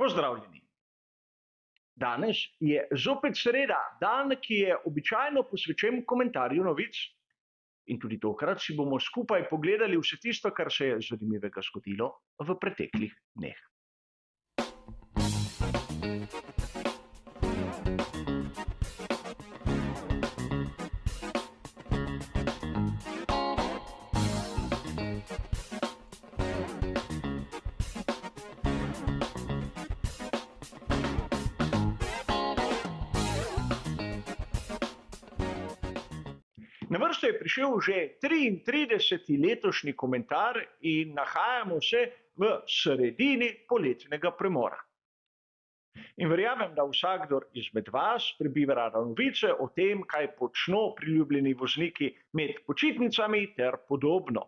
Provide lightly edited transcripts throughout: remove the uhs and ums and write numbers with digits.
Pozdravljeni. Danes je zopet sreda, dan, ki je običajno posvečen komentarju novic. In tudi tokrat si bomo skupaj pogledali vse tisto, kar se je zanimivega zgodilo v preteklih dneh. Na vrsto je prišel že 33. letošnji komentar in nahajamo se v sredini poletnega premora. In verjamem, da vsakdor izmed vas prebiva rada novice o tem, kaj počno priljubljeni vozniki med počitnicami ter podobno.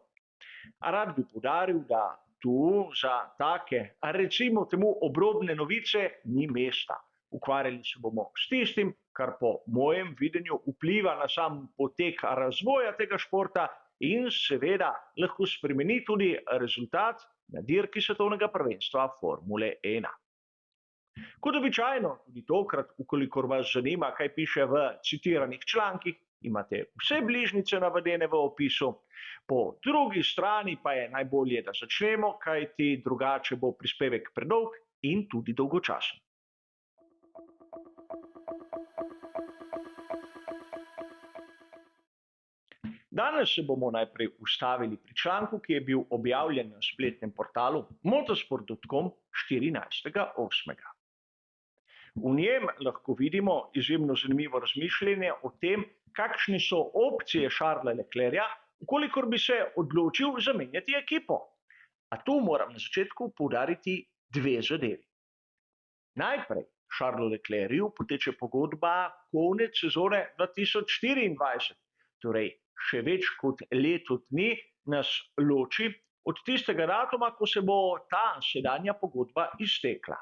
A rad bi poudaril, da tu za take, recimo temu obrobne novice, ni mesta. Ukvarjali se bomo s tistim, kar po mojem videnju vpliva na sam potek razvoja tega športa in seveda lahko spremeni tudi rezultat na dirki svetovnega prvenstva Formule 1. Kot običajno, tudi tokrat, ukolikor vas zanima, kaj piše v citiranih člankih, imate vse bližnjice navedene v opisu. Po drugi strani pa je najbolje, da začnemo, kajti drugače bo prispevek predolg in tudi dolgočasen. Danes se bomo najprej ustavili pri članku, ki je bil objavljen na spletnem portalu motosport.com 14.8. V njem lahko vidimo izjemno zanimivo razmišljanje o tem, kakšne so opcije Charlesa Leclerca, ukolikor bi se odločil zamenjati ekipo. A tu moram na začetku poudariti dve zadevi. Najprej Charlesu Leclercu poteče pogodba konec sezone 2024, torej še več kot leto dni nas loči od tistega datuma, ko se bo ta sedanja pogodba iztekla.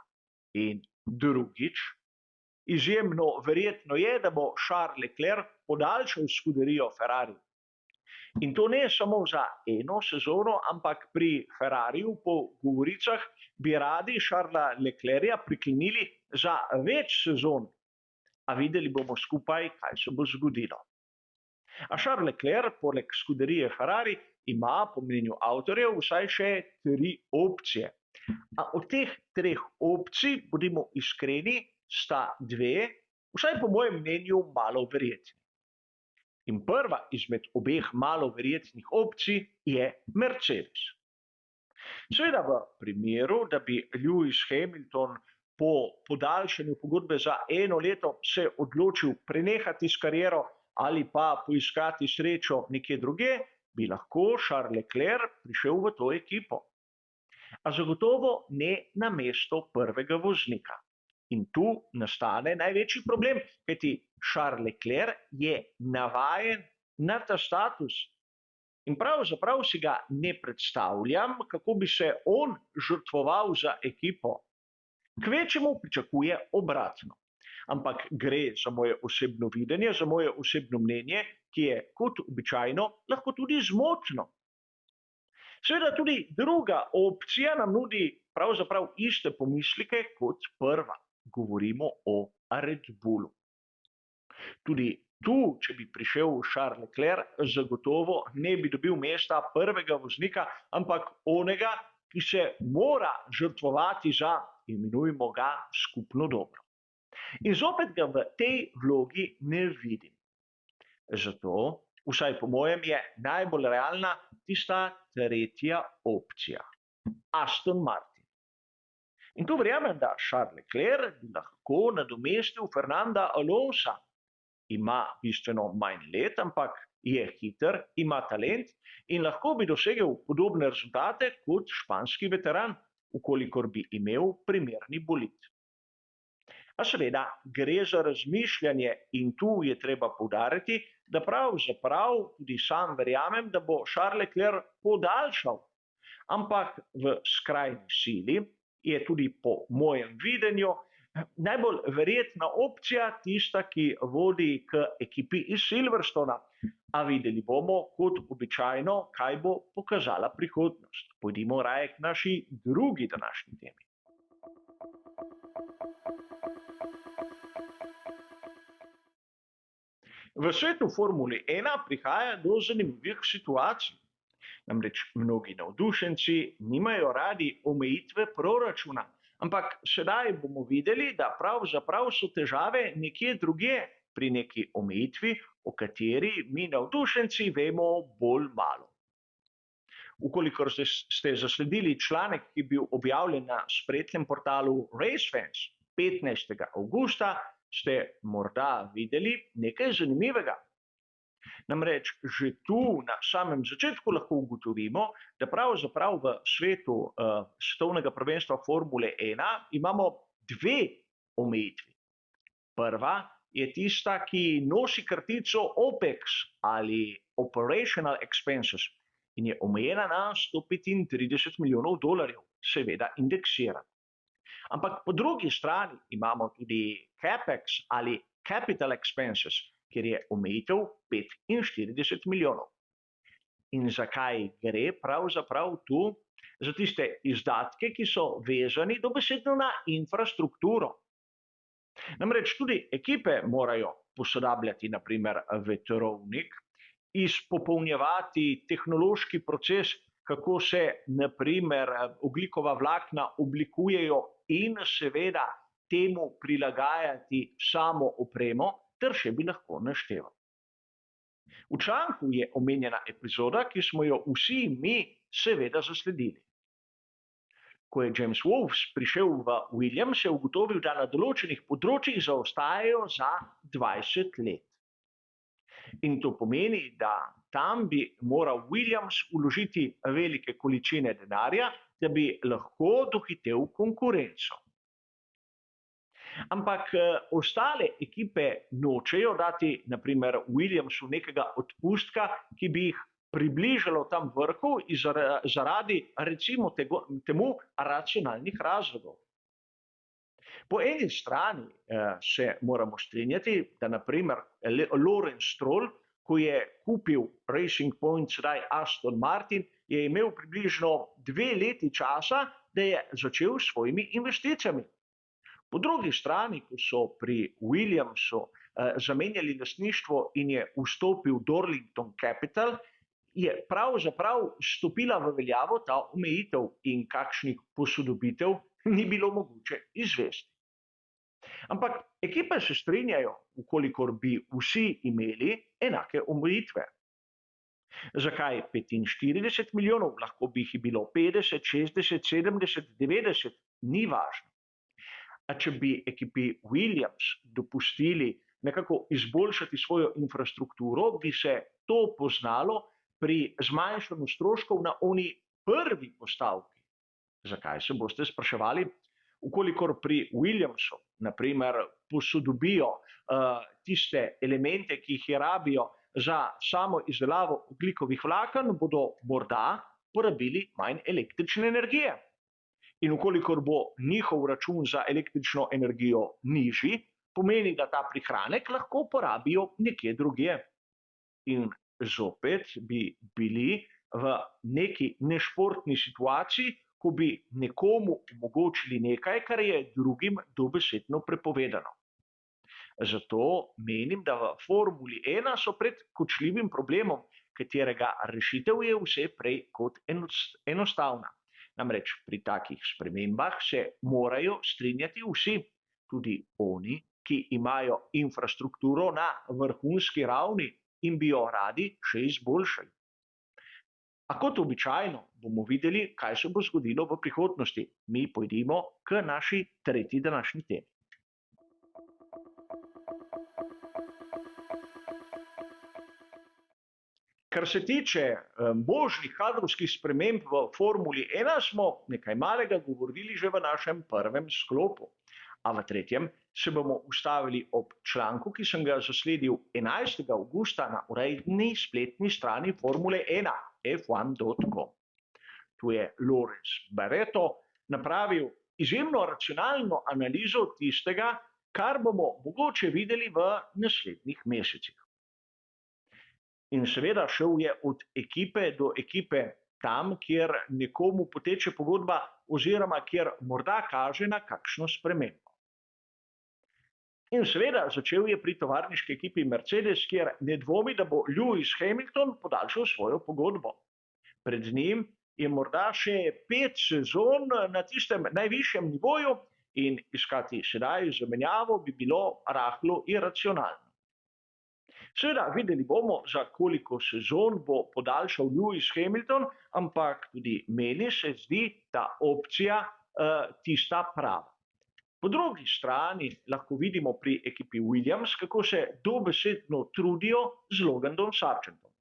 In drugič, izjemno verjetno je, da bo Charles Leclerc podaljšal skuderijo Ferrari. In to ne samo za eno sezono, ampak pri Ferrariju po govoricah bi radi Charlesa Leclerca priklenili za več sezon. A videli bomo skupaj, kaj se bo zgodilo. A Charles Leclerc, poleg skuderije Ferrari, ima po mnenju avtorjev vsaj še 3 opcije. A od teh 3 opcij, bodimo iskreni, sta 2, vsaj po mojem mnenju, malo verjetni. In prva izmed obeh malo verjetnih opcij je Mercedes. Seveda v primeru, da bi Lewis Hamilton po podaljšanju pogodbe za 1 leto se odločil prenehati s kariero ali pa poiskati srečo nekje drugje, bi lahko Charles Leclerc prišel v to ekipo. A zagotovo ne na mesto prvega voznika. In tu nastane največji problem, kajti Charles Leclerc je navajen na ta status. In pravzaprav si ga ne predstavljam, kako bi se on žrtvoval za ekipo. Kvečjemu pričakuje obratno. Ampak gre za moje osebno videnje, za moje osebno mnenje, ki je kot običajno lahko tudi zmotno. Seveda tudi druga opcija nam nudi pravzaprav iste pomisleke kot prva. Govorimo o Red Bullu. Tudi tu, če bi prišel Charles Leclerc, zagotovo ne bi dobil mesta prvega voznika, ampak onega, ki se mora žrtvovati za, imenujmo ga, skupno dobro. In zopet ga v tej vlogi ne vidim. Zato, vsaj po mojem, je najbolj realna tista tretja opcija. Aston Martin. In tu verjamem, da Charles Leclerc bi lahko nadomestil Fernanda Alonsa. Ima bistveno manj let, ampak je hiter, ima talent in lahko bi dosegel podobne rezultate kot španski veteran, ukolikor bi imel primerni bolid. A seveda gre za razmišljanje in tu je treba poudariti, da pravzaprav tudi sam verjamem, da bo Charles Leclerc podaljšal. Ampak v skrajni sili je tudi po mojem videnju najbolj verjetna opcija tista, ki vodi k ekipi iz Silverstona. A videli bomo, kot običajno, kaj bo pokazala prihodnost. Pojdimo raje k naši drugi današnji temi. V svetu Formule 1 prihaja do zanimivih situacij. Namreč mnogi navdušenci nimajo radi omejitve proračuna, ampak sedaj bomo videli, da pravzaprav so težave nekje drugje pri neki omejitvi, o kateri mi navdušenci vemo bolj malo. Ukolikor ste zasledili članek, ki je bil objavljen na spletnem portalu RaceFans 15. avgusta, ste morda videli nekaj zanimivega. Namreč že tu na samem začetku lahko ugotovimo, da pravzaprav v svetu svetovnega prvenstva Formule 1 imamo dve omejitvi. Prva je tista, ki nosi kratico OPEX ali Operational Expenses in je omejena na $135 milijonov, seveda indeksirana. Ampak po drugi strani imamo tudi CapEx ali Capital Expenses, kjer je omejitev 45 milijonov. In zakaj gre pravzaprav tu? Za tiste izdatke, ki so vezani dobesedno na infrastrukturo. Namreč tudi ekipe morajo posodabljati na primer vetrovnik, izpopolnjevati tehnološki proces, kako se na primer ogljikova vlakna oblikujejo in seveda temu prilagajati samo opremo, ter še bi lahko našteval. V članku je omenjena epizoda, ki smo jo vsi mi seveda zasledili. Ko je James Wolves prišel v Williams, je ugotovil, da na določenih področjih zaostajajo za 20 let. In to pomeni, da tam bi moral Williams vložiti velike količine denarja, da bi lahko dohitel konkurenco. Ampak ostale ekipe nočejo dati na primer Williamsu nekega odpustka, ki bi jih približalo tam vrhu zaradi recimo temu racionalnih razlogov. Po eni strani se moramo strinjati, da na primer Lawrence Stroll, ko je kupil Racing Point, sedaj Aston Martin, je imel približno 2 leti časa, da je začel s svojimi investicijami. Po drugi strani, ko so pri Williamsu zamenjali lastništvo in je vstopil Dorlington Capital, je pravzaprav stopila v veljavo ta omejitev in kakšnih posodobitev ni bilo mogoče izvesti. Ampak ekipe se strinjajo, ukolikor bi vsi imeli enake omejitve. Zakaj 45 milijonov, lahko bi jih bilo 50, 60, 70, 90, ni važno. A če bi ekipi Williams dopustili nekako izboljšati svojo infrastrukturo, bi se to poznalo pri zmanjšanju stroškov na oni prvi postavki. Zakaj, se boste spraševali? Ukolikor pri Williamsu, na primer, posodobijo tiste elemente, ki jih rabijo za samo izdelavo ogljikovih vlaken, bodo morda porabili manj električne energije. In ukolikor bo njihov račun za električno energijo nižji, pomeni, da ta prihranek lahko porabijo nekje drugje. In zopet bi bili v neki nešportni situaciji, ko bi nekomu omogočili nekaj, kar je drugim dobesedno prepovedano. Zato menim, da v Formuli 1 so pred kočljivim problemom, katerega rešitev je vse prej kot enostavna. Namreč pri takih spremembah se morajo strinjati vsi, tudi oni, ki imajo infrastrukturo na vrhunski ravni in bi jo radi še izboljšali. A kot običajno bomo videli, kaj se bo zgodilo v prihodnosti. Mi pojdimo k naši tretji današnji temi. Kar se tiče možnih kadrovskih sprememb v Formuli 1, smo nekaj malega govorili že v našem prvem sklopu. A v tretjem se bomo ustavili ob članku, ki sem ga zasledil 11. avgusta na uradni spletni strani Formule 1, f1.com. Tu je Lawrence Barretto napravil izjemno racionalno analizo tistega, kar bomo mogoče videli v naslednjih mesecih. In seveda šel je od ekipe do ekipe tam, kjer nekomu poteče pogodba oziroma kjer morda kaže na kakšno spremembo. In seveda začel je pri tovarniški ekipi Mercedes, kjer ne dvomi, da bo Lewis Hamilton podaljšal svojo pogodbo. Pred njim je morda še 5 sezon na tistem najvišjem nivoju in iskati sedaj zamenjavo bi bilo rahlo iracionalno. Seveda, videli bomo, za koliko sezon bo podaljšal Lewis Hamilton, ampak tudi meni se zdi ta opcija tista prava. Po drugi strani lahko vidimo pri ekipi Williams, kako se dobesedno trudijo z Loganom Sargentom.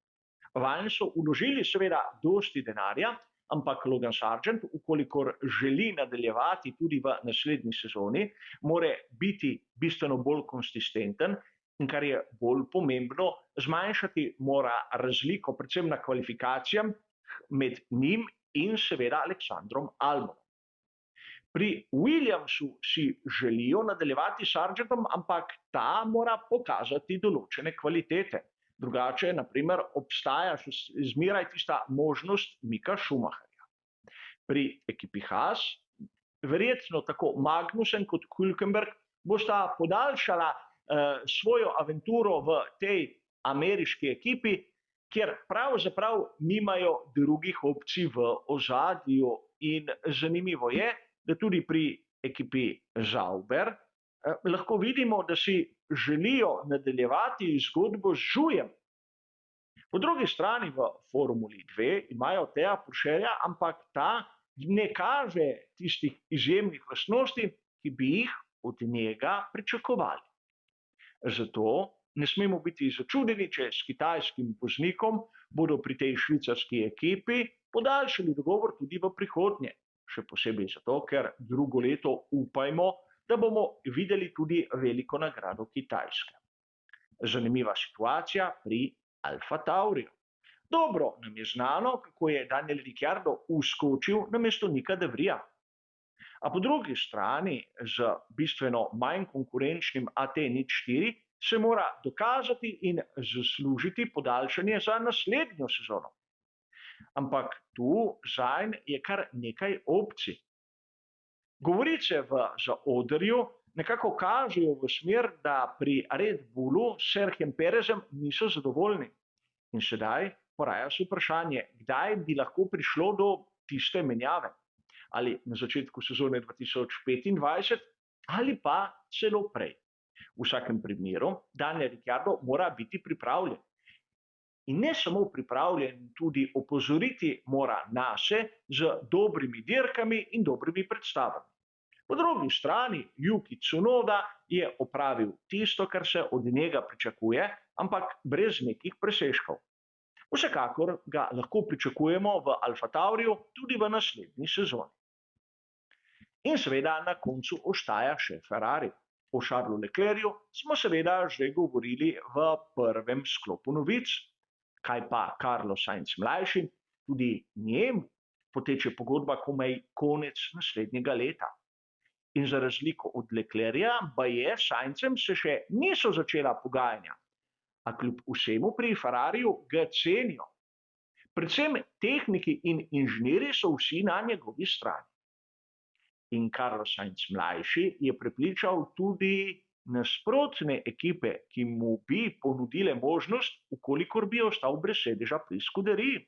Vanj so vložili seveda dosti denarja, ampak Logan Sargent, ukolikor želi nadaljevati tudi v naslednji sezoni, mora biti bistveno bolj konsistenten in, kar je bolj pomembno, zmanjšati mora razliko predvsem na kvalifikacijah med njim in seveda Aleksandrom Albonom. Pri Williamsu si želijo nadaljevati s Sargentom, ampak ta mora pokazati določene kvalitete. Drugače, naprimer, obstaja še zmeraj tista možnost Mika Schumacherja. Pri ekipi Haas, verjetno tako Magnussen kot Hülkenberg bosta podaljšala svojo avanturo v tej ameriški ekipi, kjer pravzaprav nimajo drugih opcij v ozadju. In zanimivo je, da tudi pri ekipi Sauber lahko vidimo, da si želijo nadaljevati zgodbo z Zhujem. Po drugi strani v Formuli 2 imajo Thea Pourchaire, ampak ta ne kaže tistih izjemnih lastnosti, ki bi jih od njega pričakovali. Zato ne smemo biti začudeni, če s kitajskim voznikom bodo pri tej švicarski ekipi podaljšali dogovor tudi v prihodnje. Še posebej zato, ker drugo leto upajmo, da bomo videli tudi veliko nagrado Kitajske. Zanimiva situacija pri Alfa Tauriju. Dobro nam je znano, kako je Daniel Ricciardo uskočil namesto Nika de Vrija. A po drugi strani z bistveno manj konkurenčnim AT04 se mora dokazati in zaslužiti podaljšanje za naslednjo sezono. Ampak tu zanj je kar nekaj opcij. Govorice v zaodrju nekako kažejo v smer, da pri Red Bullu s Serhijem Perezem niso zadovoljni. In sedaj poraja se vprašanje, kdaj bi lahko prišlo do tiste menjave. Ali na začetku sezone 2025 ali pa celo prej. V vsakem primeru Daniel Ricciardo mora biti pripravljen. In ne samo pripravljen, tudi opozoriti mora nase z dobrimi dirkami in dobrimi predstavami. Po drugi strani Yuki Tsunoda je opravil tisto, kar se od njega pričakuje, ampak brez nekih presežkov. Vsekakor ga lahko pričakujemo v Alfa Tauriju tudi v naslednji sezoni. In seveda na koncu ostaja še Ferrari. O Charlesu Leclercu smo seveda že govorili v prvem sklopu novic. Kaj pa Carlos Sainz mlajši, tudi njemu poteče pogodba komaj konec naslednjega leta. In za razliko od Leclerca, baje s Saincem se še niso začela pogajanja, a kljub vsemu pri Ferrariju ga cenijo. Predvsem tehniki in inženirji so vsi na njegovi strani. In Carlos Sainz mlajši je prepričal tudi nasprotne ekipe, ki mu bi ponudile možnost, ukolikor bi ostal brez sedeža pri skuderiji.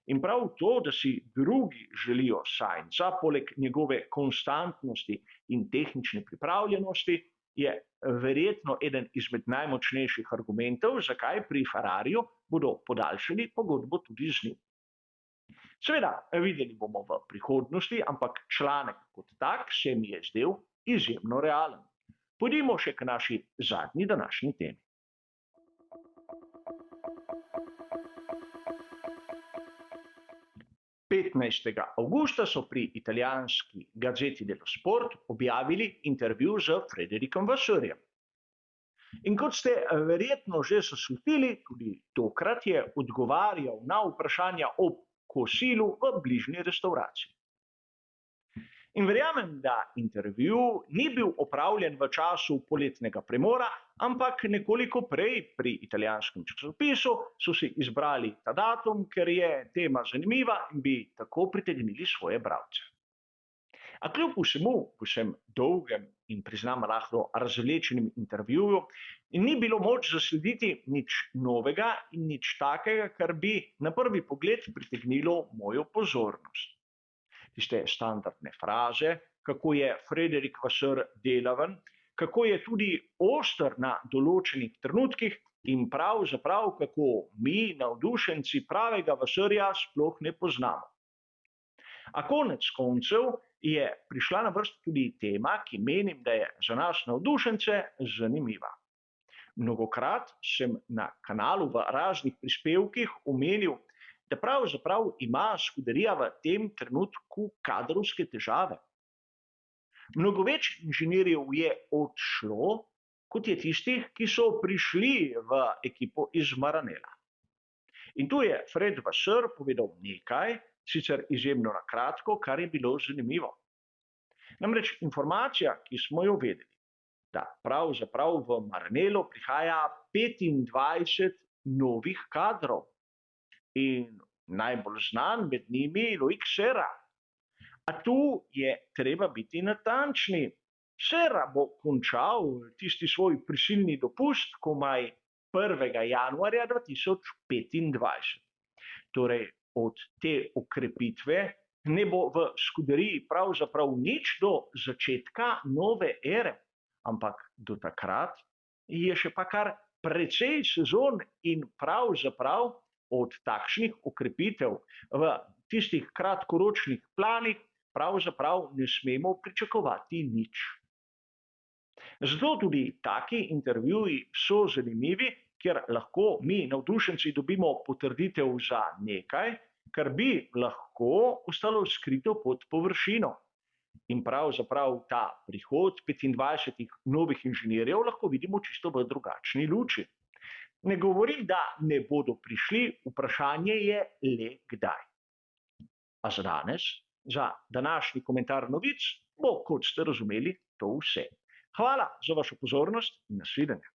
In prav to, da si drugi želijo Sainza, poleg njegove konstantnosti in tehnične pripravljenosti, je verjetno eden izmed najmočnejših argumentov, zakaj pri Ferrariju bodo podaljšali pogodbo tudi z njim. Seveda, videli bomo v prihodnosti, ampak članek kot tak se mi je zdel izjemno realen. Pojdimo še k naši zadnji današnji temi. Petnajstega avgusta so pri italijanski Gazzetta dello Sport objavili intervju z Fredericom Vasseurjem. In kot ste verjetno že zaslutili, tudi tokrat je odgovarjal na vprašanja o kosilu v bližnji restavraciji. In verjamem, da intervju ni bil opravljen v času poletnega premora, ampak nekoliko prej pri italijanskem časopisu so si izbrali ta datum, ker je tema zanimiva in bi tako pritegnili svoje bralce. A kljub vsemu, vsem dolgem in priznam rahlo razvlečenem intervjuju, ni bilo moč zaslediti nič novega in nič takega, kar bi na prvi pogled pritegnilo mojo pozornost. Tiste standardne fraze, kako je Frederic Vasseur delaven, kako je tudi oster na določenih trenutkih in pravzaprav, kako mi, navdušenci pravega Vasseurja, sploh ne poznamo. A konec koncev je prišla na vrsto tudi tema, ki menim, da je za nas navdušence zanimiva. Mnogokrat sem na kanalu v raznih prispevkih omenil, da pravzaprav ima Scuderia v tem trenutku kadrovske težave. Mnogo več inženirjev je odšlo, kot je tistih, ki so prišli v ekipo iz Maranela. In tu je Fred Vasseur povedal nekaj, sicer izjemno na kratko, kar je bilo zanimivo. Namreč informacija, ki smo jo vedeli, da pravzaprav v Maranelo prihaja 25 novih kadrov in najbolj znan med njimi Loic Serra. A tu je treba biti natančni. Serra bo končal tisti svoj prisilni dopust komaj 1. januarja 2025. Torej, od te okrepitve ne bo v Scuderiji pravzaprav nič do začetka nove ere, ampak do takrat je še pa kar precej sezon in pravzaprav od takšnih okrepitev v tistih kratkoročnih planih pravzaprav ne smemo pričakovati nič. Zato tudi taki intervjuji so zanimivi, ker lahko mi, navdušenci, dobimo potrditev za nekaj, kar bi lahko ostalo skrito pod površino. In pravzaprav ta prihod 25 novih inženirjev lahko vidimo čisto v drugačni luči. Ne govorim, da ne bodo prišli, vprašanje je le kdaj. A za danes, za današnji komentar novic, bo, kot ste razumeli, to vse. Hvala za vašo pozornost in nasvidenje.